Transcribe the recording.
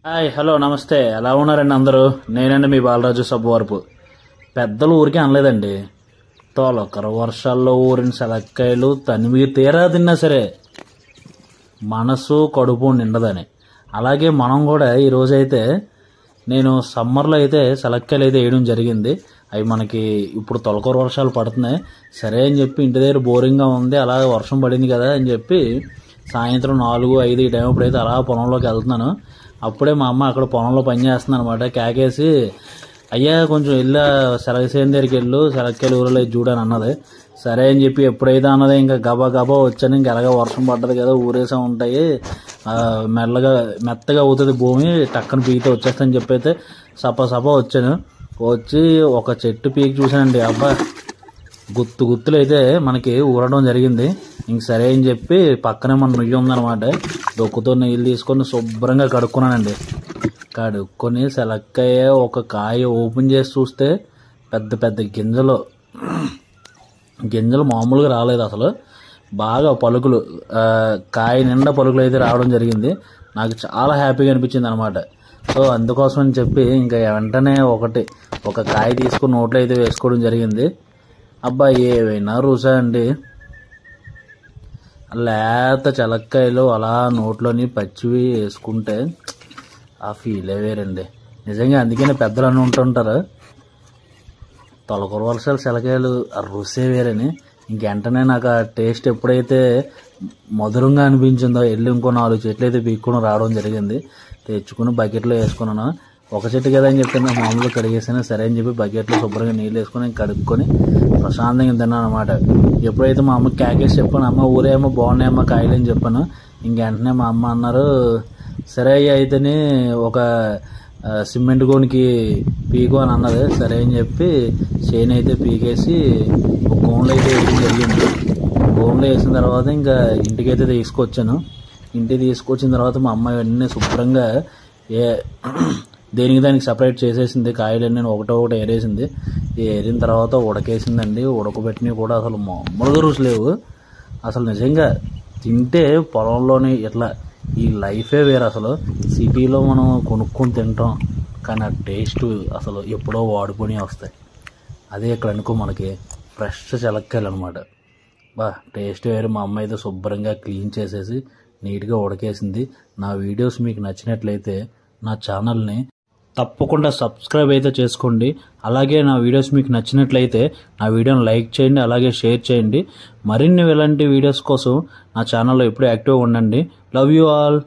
hi hello నమస్తే ఎలా ఉన్నారండి అందరూ నేనండి మీ బాలరాజు సబ్బవరపు పెద్దలు ఊరికే అనలేదండి తోలకర వర్షాల్లో ఊరిన సెలక్కాయలు తనివి తీరా తిన్నా సరే మనసు కడుపు నిండదని అలాగే మనం కూడా ఈరోజైతే నేను సమ్మర్లో అయితే సెలక్కాయలు అయితే వేయడం జరిగింది అవి మనకి ఇప్పుడు తొలకర వర్షాలు పడుతున్నాయి సరే అని చెప్పి ఇంటి దగ్గర బోరింగ్గా ఉంది అలా వర్షం పడింది కదా అని చెప్పి సాయంత్రం 4-5 ఈ టైం ఇప్పుడైతే అలా పొలంలోకి వెళ్తున్నాను అప్పుడే మా అమ్మ అక్కడ పొలంలో పని చేస్తుంది అనమాట కేకేసి అయ్యా కొంచెం వెళ్ళా సెలగసేన దగ్గరికి వెళ్ళు సెలక్కాయలు ఊరిలో చూడని అన్నది సరే అని చెప్పి ఎప్పుడైతే అన్నది ఇంకా గబా గబా వచ్చాను ఇంకా ఎలాగ వర్షం పడ్డది కదా ఊరేసా ఉంటాయి మెత్తగా అవుతుంది భూమి టక్కన పీకితే వచ్చేస్తాను చెప్పి అయితే సపా వచ్చాను వచ్చి ఒక చెట్టు పీకి చూశానండి అబ్బా గుత్తులు అయితే మనకి ఊరడం జరిగింది ఇంక సరే అని చెప్పి పక్కనే మన నుయ్యి ఉందన్నమాట డొక్కుతో నీళ్ళు తీసుకొని శుభ్రంగా కడుక్కున్నానండి కడుక్కొని సెలక్కాయ ఒక కాయ ఓపెన్ చేసి చూస్తే పెద్ద గింజలు మామూలుగా రాలేదు అసలు బాగా పలుకులు కాయ నిండా పలుకులు అయితే రావడం జరిగింది నాకు చాలా హ్యాపీగా అనిపించింది అనమాట సో అందుకోసం అని చెప్పి ఇంకా వెంటనే ఒక కాయ తీసుకుని నోట్లో అయితే వేసుకోవడం జరిగింది అబ్బా ఏవైనా రుసా అండి లేత చెలక్కాయలు అలా నోట్లోని పచ్చివి వేసుకుంటే ఆ ఫీలే వేరండి నిజంగా అందుకనే పెద్దలు అని ఉంటుంటారు తొలకర వర్షాలు చెలకాయలు ఆ రుసే వేరని ఇంకెంటనే నాకు ఆ టేస్ట్ ఎప్పుడైతే మధురంగా అనిపించిందో వెళ్ళి ఇంకో 4 చెట్లు అయితే పీక్కుని రావడం జరిగింది తెచ్చుకుని బకెట్లో వేసుకున్నాను ఒక చెట్టు కదా అని చెప్పి మామూలుగా కడిగేసాను సరే అని చెప్పి బకెట్లో శుభ్రంగా నీళ్ళు వేసుకొని కడుక్కొని ప్రశాంతంగా తిన్నాను అనమాట ఎప్పుడైతే మా అమ్మకి కేకేసి చెప్పాను అమ్మ ఊరేమో బాగున్నాయమ్మ కాయలు అని చెప్పాను ఇంకెంటనే మా అమ్మ అన్నారు సరే అయితేనే ఒక సిమెంట్ గోనికి పీకు అని అన్నది సరే అని చెప్పి చేను అయితే పీకేసి ఒక గోన్లో అయితే వేయడం జరిగింది గోన్లో వేసిన తర్వాత ఇంకా ఇంటికైతే తీసుకొచ్చాను ఇంటికి తీసుకొచ్చిన తర్వాత మా అమ్మాయి అన్నీ శుభ్రంగా దానికి సపరేట్ చేసేసింది కాయలన్నీ ఒకటి ఏరేసింది ఏరిన తర్వాత ఉడకేసిందండి ఉడకబెట్టినవి కూడా అసలు మామూలుగా రుచి లేవు అసలు నిజంగా తింటే పొలంలోని ఇట్లా ఈ లైఫే వేరు అసలు సిటీలో మనం కొనుక్కొని తింటాం కానీ ఆ టేస్ట్ అసలు ఎప్పుడో వాడుకొని వస్తాయి అదే ఇక్కడ అనుకో మనకి ఫ్రెష్ చెలక్కాయలు అనమాట టేస్ట్ వేరు మా అమ్మ అయితే శుభ్రంగా క్లీన్ చేసేసి నీట్గా ఉడకేసింది నా వీడియోస్ మీకు నచ్చినట్లయితే నా ఛానల్ని తప్పకుండా సబ్స్క్రైబ్ అయితే చేసుకోండి అలాగే నా వీడియోస్ మీకు నచ్చినట్లయితే నా వీడియోని లైక్ చేయండి అలాగే షేర్ చేయండి మరిన్ని ఇలాంటి వీడియోస్ కోసం నా ఛానల్లో ఎప్పుడూ యాక్టివ్గా ఉండండి లవ్ యూ ఆల్